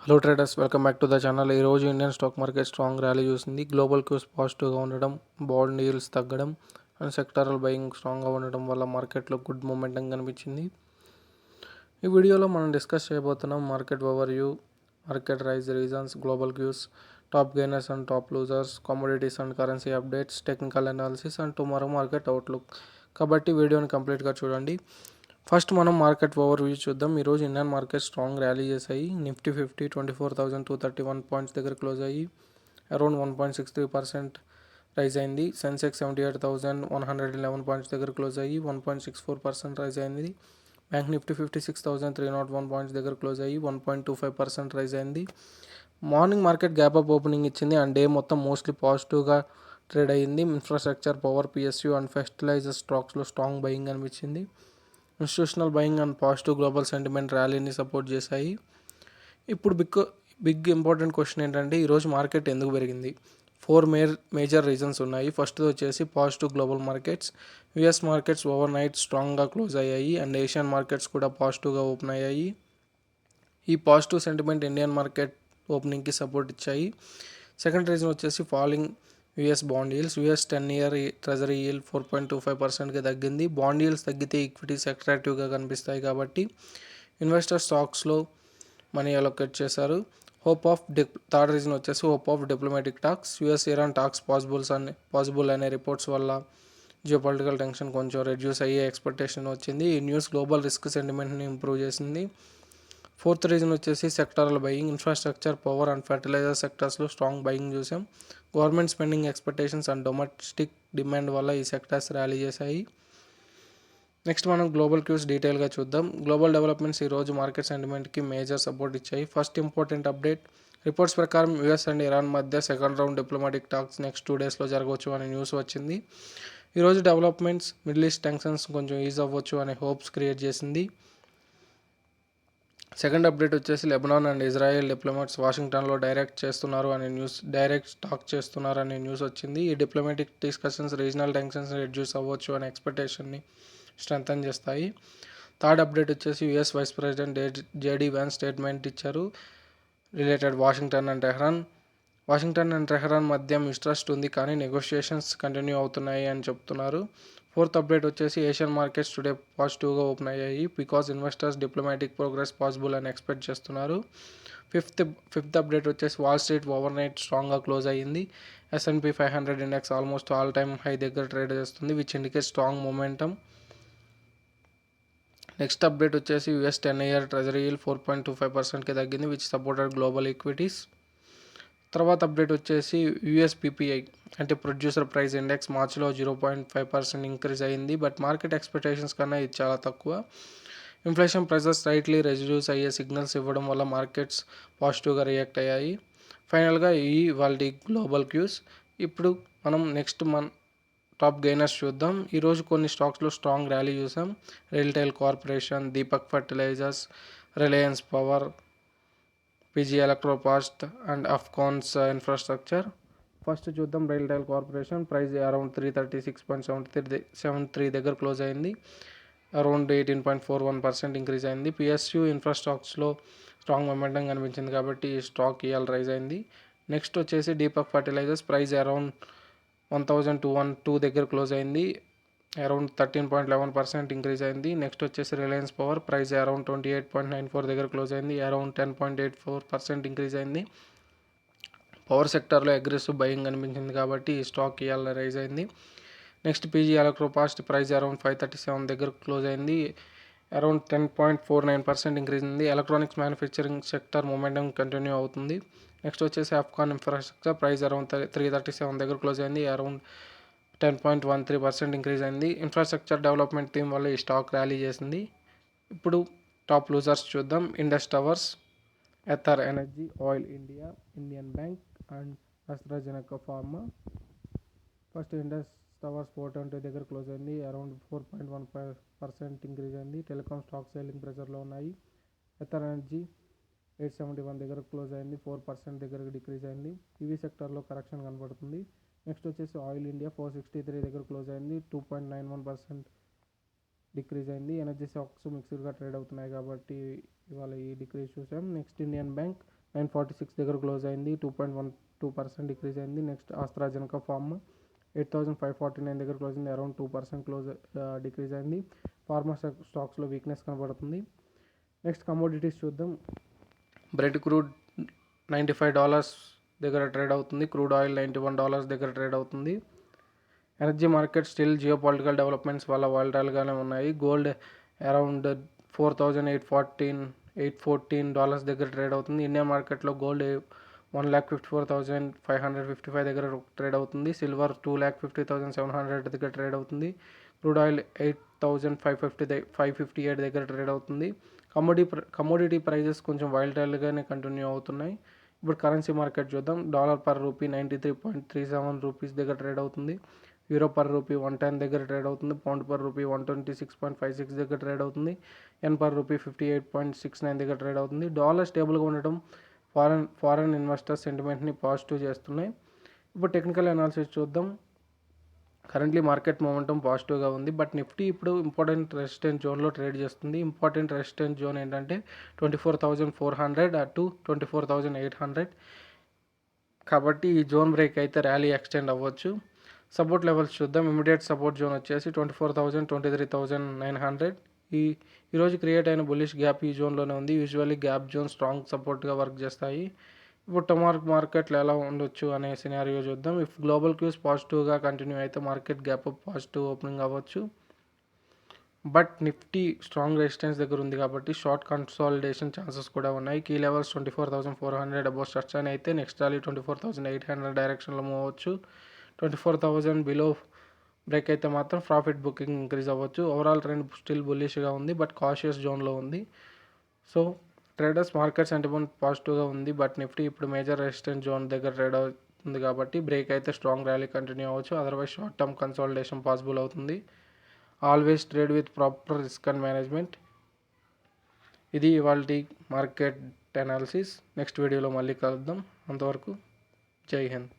Hello traders, welcome back to the channel. ఈరోజు Indian stock market strong rally చూసింది. Global cues పాజిటివ్గా ఉండడం, bond yields తగ్గడం and sectoral buying స్ట్రాంగ్గా ఉండడం వల్ల మార్కెట్లో గుడ్ మొమెంటం కనిపించింది. ఈ వీడియోలో మనం డిస్కస్ చేయబోతున్నాం market overview, market rise reasons, global cues, top gainers and top losers, commodities and currency updates, technical analysis and tomorrow market outlook. కాబట్టి వీడియోని కంప్లీట్గా చూడండి. ఫస్ట్ మనం మార్కెట్ ఓవర్వ్యూ చూద్దాం. ఈరోజు ఇండియన్ మార్కెట్ స్ట్రాంగ్ ర్యాలీ చేశాయి. నిఫ్టీ 24,231 పాయింట్స్ దగ్గర close అయ్యి అరౌండ్ 1.63% రైజ్ అయింది. సెన్సెక్స్ 78,111 పాయింట్స్ దగ్గర క్లోజ్ అయ్యి 1.64% రైజ్ అయింది. బ్యాంక్ నిఫ్టీ 56,301 పాయింట్స్ దగ్గర క్లోజ్ అయ్యి 1.25% రైజ్ అయింది. Morning market gap up opening ఇచ్చింది అండ్ డే మొత్తం మోస్ట్లీ పాజిటివ్గా ట్రేడ్ అయ్యింది. Infrastructure, power, PSU and fertiliser స్టాక్స్లో స్ట్రాంగ్ బయింగ్ అనిపించింది. Institutional buying and positive global sentiment ర్యాలీని సపోర్ట్ చేశాయి. ఇప్పుడు బిగ్ ఇంపార్టెంట్ క్వశ్చన్ ఏంటంటే ఈరోజు మార్కెట్ ఎందుకు పెరిగింది? 4 మేజర్ రీజన్స్ ఉన్నాయి. ఫస్ట్ వచ్చేసి positive global markets. US markets overnight స్ట్రాంగ్గా క్లోజ్ అయ్యాయి అండ్ ఏషియన్ మార్కెట్స్ కూడా పాజిటివ్గా ఓపెన్ అయ్యాయి. ఈ పాజిటివ్ సెంటిమెంట్ ఇండియన్ మార్కెట్ ఓపెనింగ్కి సపోర్ట్ ఇచ్చాయి. సెకండ్ రీజన్ వచ్చేసి falling US bond yields. US 10-year treasury yield 4.25%కి తగ్గింది. బాండ్ yields తగ్గితే ఈక్విటీస్ అట్రాక్టివ్గా కనిపిస్తాయి కాబట్టి ఇన్వెస్టర్ స్టాక్స్లో మనీ అలొకేట్ చేశారు. థర్డ్ రీజన్ వచ్చేసి hope of diplomatic talks. US Iran talks possible అనే రిపోర్ట్స్ వల్ల జియోపొలిటికల్ టెన్షన్ కొంచెం రెడ్యూస్ అయ్యే ఎక్స్పెక్టేషన్ వచ్చింది. ఈ న్యూస్ గ్లోబల్ రిస్క్ సెంటిమెంట్ని ఇంప్రూవ్ చేసింది. ఫోర్త్ రీజన్ వచ్చేసి sectoral buying. Infrastructure, power and fertiliser సెక్టర్స్లో స్ట్రాంగ్ బయింగ్ చూసాం. Government spending expectations and domestic demand వల్ల ఈ సెక్టర్స్ ర్యాలీ చేశాయి. నెక్స్ట్ మనం గ్లోబల్ క్యూస్ డీటెయిల్గా చూద్దాం. గ్లోబల్ డెవలప్మెంట్స్ ఈరోజు మార్కెట్ సెంటిమెంట్కి మేజర్ సపోర్ట్ ఇచ్చాయి. ఫస్ట్ ఇంపార్టెంట్ అప్డేట్, రిపోర్ట్స్ ప్రకారం యుఎస్ అండ్ ఇరాన్ మధ్య second round diplomatic talks next 2 daysలో జరగవచ్చు అనే న్యూస్ వచ్చింది. ఈరోజు డెవలప్మెంట్స్ మిడిల్ ఈస్ట్ టెన్షన్స్ కొంచెం ఈజ్ అవ్వచ్చు అనే హోప్స్ క్రియేట్ చేసింది. సెకండ్ అప్డేట్ వచ్చేసి లెబనాన్ అండ్ ఇజ్రాయెల్ డిప్లొమాట్స్ వాషింగ్టన్లో డైరెక్ట్ టాక్ చేస్తున్నారు అనే న్యూస్ వచ్చింది. ఈ diplomatic discussions regional tensions reduce అవ్వచ్చు అనే ఎక్స్పెక్టేషన్ని స్ట్రెంథన్ చేస్తాయి. థర్డ్ అప్డేట్ వచ్చేసి US vice president JD Vance statement ఇచ్చారు రిలేటెడ్ వాషింగ్టన్ అండ్ టెహ్రాన్ మధ్య మిస్ట్రస్ట్ ఉంది కానీ నెగోషియేషన్స్ కంటిన్యూ అవుతున్నాయి అని చెప్తున్నారు. ఫోర్త్ అప్డేట్ వచ్చేసి ఏషియన్ మార్కెట్స్ టుడే పాజిటివ్గా ఓపెన్ అయ్యాయి because investors diplomatic progress possible అని ఎక్స్పెక్ట్ చేస్తున్నారు. ఫిఫ్త్ అప్డేట్ వచ్చేసి వాల్ స్ట్రీట్ ఓవర్ నైట్ స్ట్రాంగ్గా క్లోజ్ అయ్యింది. S&P 500 index almost all time high దగ్గర ట్రేడ్ చేస్తుంది which indicate strong momentum. Next update వచ్చేసి యుఎస్ 10-year ట్రెజరీ yield 4.25%కి తగ్గింది విచ్ సపోర్టెడ్ గ్లోబల్ ఈక్విటీస్. తర్వాత అప్డేట్ వచ్చేసి యుఎస్ PPI అంటే ప్రొడ్యూసర్ ప్రైస్ ఇండెక్స్ మార్చిలో 0.5% ఇంక్రీజ్ అయ్యింది. బట్ మార్కెట్ ఎక్స్పెక్టేషన్స్ కన్నా ఇది చాలా తక్కువ. ఇన్ఫ్లేషన్ ప్రెజర్స్ స్లైట్లీ రెడ్యూస్ అయ్యే సిగ్నల్స్ ఇవ్వడం వల్ల మార్కెట్స్ పాజిటివ్గా రియాక్ట్ అయ్యాయి. ఫైనల్గా ఇవాళ గ్లోబల్ క్యూస్. ఇప్పుడు మనం నెక్స్ట్ టాప్ గెయినర్స్ చూద్దాం. ఈరోజు కొన్ని స్టాక్స్లో స్ట్రాంగ్ ర్యాలీ చూసాం. RailTel Corporation, Deepak Fertilisers, Reliance Power, PG Electroplast and Afcons Infrastructure. First చూద్దాం రైల్టెల్ కార్పొరేషన్. ప్రైస్ అరౌండ్ 336.73 దగ్గర క్లోజ్ అయింది. అరౌండ్ 18.41% ఇంక్రీజ్ అయింది. PSU ఇన్ఫ్రాస్ట్రక్చర్స్లో స్ట్రాంగ్ మొమెంటం కనిపించింది కాబట్టి ఈ స్టాక్ ఇవాళ రైజ్ అయింది. నెక్స్ట్ వచ్చేసి దీపక్ ఫర్టిలైజర్స్. ప్రైస్ అరౌండ్ 1,212 దగ్గర క్లోజ్ అయింది. అరౌండ్ 13.11% ఇంక్రీజ్ అయింది. నెక్స్ట్ వచ్చేసి రిలయన్స్ పవర్. ప్రైస్ అరౌండ్ 28.94 దగ్గర క్లోజ్ అయింది. అరౌండ్ 10.84% ఇంక్రీజ్ అయింది. పవర్ సెక్టర్లో అగ్రెసివ్ బయింగ్ కనిపించింది కాబట్టి ఈ స్టాక్ ఇవాళ రైజ్ అయింది. Next PG ఎలక్ట్రోపాస్ట్. ప్రైస్ అరౌండ్ 537 దగ్గర క్లోజ్ అయింది. అరౌండ్ 10.49% ఇంక్రీజ్ అయింది. Electronics manufacturing sector momentum continue అవుతుంది. నెక్స్ట్ వచ్చేసి అఫ్కాన్ ఇన్ఫ్రాస్ట్రక్చర్. ప్రైస్ అరౌండ్ 337 దగ్గర క్లోజ్ అయింది. అరౌండ్ 10.13% ఇంక్రీజ్ అయింది. ఇన్ఫ్రాస్ట్రక్చర్ డెవలప్మెంట్ థీమ్ వల్ల ఈ స్టాక్ ర్యాలీ చేసింది. ఇప్పుడు టాప్ లూజర్స్ చూద్దాం. Indus towers, Ather energy, oil India, Indian bank and AstraZeneca pharma. First Indus towers 420 దగ్గర క్లోజ్ అయింది. అరౌండ్ 4.15% ఇంక్రీజ్ అయింది. టెలికామ్ స్టాక్ సెల్లింగ్ ప్రెజర్లో ఉన్నాయి. ఎథర్ ఎనర్జీ 871 దగ్గర క్లోజ్ అయింది. 4% దగ్గర డిక్రీజ్ అయింది. ఈవీ సెక్టర్లో కరెక్షన్ కనబడుతుంది. నెక్స్ట్ వచ్చేసి ఆయిల్ ఇండియా 463 దగ్గర క్లోజ్ అయింది. 2.91% డిక్రీజ్ అయింది. ఎనర్జీ స్టాక్స్ మిక్స్డ్గా ట్రేడ్ అవుతున్నాయి కాబట్టి ఇవాళ ఈ డిక్రీజ్ చూసాం. నెక్స్ట్ ఇండియన్ బ్యాంక్ 946 దగ్గర క్లోజ్ అయింది, 2.12% డిక్రీజ్ అయింది. నెక్స్ట్ ఆస్ట్రాజెనకా ఫార్మా 8549 దగ్గర క్లోజ్ అయింది, అరౌండ్ 2% డిక్రీజ్ అయింది. ఫార్మా స్టాక్స్లో వీక్నెస్ కనబడుతుంది. నెక్స్ట్ కమోడిటీస్ చూద్దాం. బ్రెడ్ క్రూడ్ $95 దగ్గర ట్రేడ్ అవుతుంది. క్రూడ్ ఆయిల్ $91 దగ్గర ట్రేడ్ అవుతుంది. Energy market still geo political developments వల్ల వాలటైల్గానే ఉన్నాయి. గోల్డ్ అరౌండ్ $4,814 దగ్గర ట్రేడ్ అవుతుంది. ఇండియన్ మార్కెట్లో గోల్డ్ 1,54,555 దగ్గర ట్రేడ్ అవుతుంది. సిల్వర్ 2,50,700 దగ్గర ట్రేడ్ అవుతుంది. క్రూడ్ ఆయిల్ 8,558 దగ్గర ట్రేడ్ అవుతుంది. కమోడిటీ ప్రైజెస్ కొంచెం వాలటైల్గానే కంటిన్యూ అవుతున్నాయి. ఇప్పుడు కరెన్సీ మార్కెట్ చూద్దాం. డాలర్ పర్ రూపీ 93.37 రూపీస్ దగ్గర ట్రేడ్ అవుతుంది. యూరో పర్ రూపీ 110 దగ్గర ట్రేడ్ అవుతుంది. పౌండ్ పర్ రూపీ 126.56 దగ్గర ట్రేడ్ అవుతుంది. ఎన్ పర్ రూపీ 58.69 దగ్గర ట్రేడ్ అవుతుంది. డాలర్ స్టేబుల్గా ఉండటం ఫారెన్ ఇన్వెస్టర్స్ సెంటిమెంట్ని పాజిటివ్ చేస్తున్నాయి. ఇప్పుడు టెక్నికల్ అనాలిసిస్ చూద్దాం. కరెంట్లీ మార్కెట్ మొమెంటం పాజిటివ్గా ఉంది. బట్ నిఫ్టీ ఇప్పుడు ఇంపార్టెంట్ రెసిస్టెన్స్ జోన్లో ట్రేడ్ చేస్తుంది. ఇంపార్టెంట్ రెసిస్టెన్స్ జోన్ ఏంటంటే 24,400 టు 24,800. కాబట్టి ఈ జోన్ బ్రేక్ అయితే ర్యాలీ ఎక్స్టెండ్ అవ్వచ్చు. సపోర్ట్ లెవెల్స్ చూద్దాం. ఇమీడియట్ సపోర్ట్ జోన్ వచ్చేసి 24,000, 23,900. ఈరోజు క్రియేట్ అయిన బుల్లిష్ గ్యాప్ ఈ జోన్లోనే ఉంది. యూజువల్లీ గ్యాప్ జోన్ స్ట్రాంగ్ సపోర్ట్గా వర్క్ చేస్తాయి. ఇప్పుడు టుమారో మార్కెట్లో ఎలా ఉండొచ్చు అనే సినారియో చూద్దాం. ఇఫ్ గ్లోబల్ క్యూస్ పాజిటివ్గా కంటిన్యూ అయితే market gap up positive opening అవ్వచ్చు. బట్ నిఫ్టీ స్ట్రాంగ్ రెసిస్టెన్స్ దగ్గర ఉంది కాబట్టి షార్ట్ కన్సాలిడేషన్ ఛాన్సెస్ కూడా ఉన్నాయి. కీ లెవెల్స్ 24,400 అబౌవ్ స్ట్రక్చర్ అయితే నెక్స్ట్ ర్యాలీ 24,800 డైరెక్షన్లో మూవ్ అవ్వచ్చు. 24,000 బిలో బ్రేక్ అయితే మాత్రం ప్రాఫిట్ బుకింగ్ ఇంక్రీజ్ అవ్వచ్చు. ఓవరాల్ ట్రెండ్ స్టిల్ బుల్లిష్గా ఉంది, బట్ కాషియస్ జోన్లో ఉంది. సో ట్రేడర్స్ మార్కెట్ సెంటిమెంట్ పాజిటివ్గా ఉంది. బట్ నిఫ్టీ ఇప్పుడు మేజర్ రెసిస్టెన్స్ జోన్ దగ్గర ట్రేడ్ అవుతుంది కాబట్టి బ్రేక్ అయితే స్ట్రాంగ్ ర్యాలీ కంటిన్యూ అవ్వచ్చు. Otherwise short term consolidation possible అవుతుంది. Always trade with proper risk and management. ఇది ఇవాల్టి మార్కెట్ అనాలిసిస్. నెక్స్ట్ వీడియోలో మళ్ళీ కలుద్దాం. అంతవరకు జై హింద్.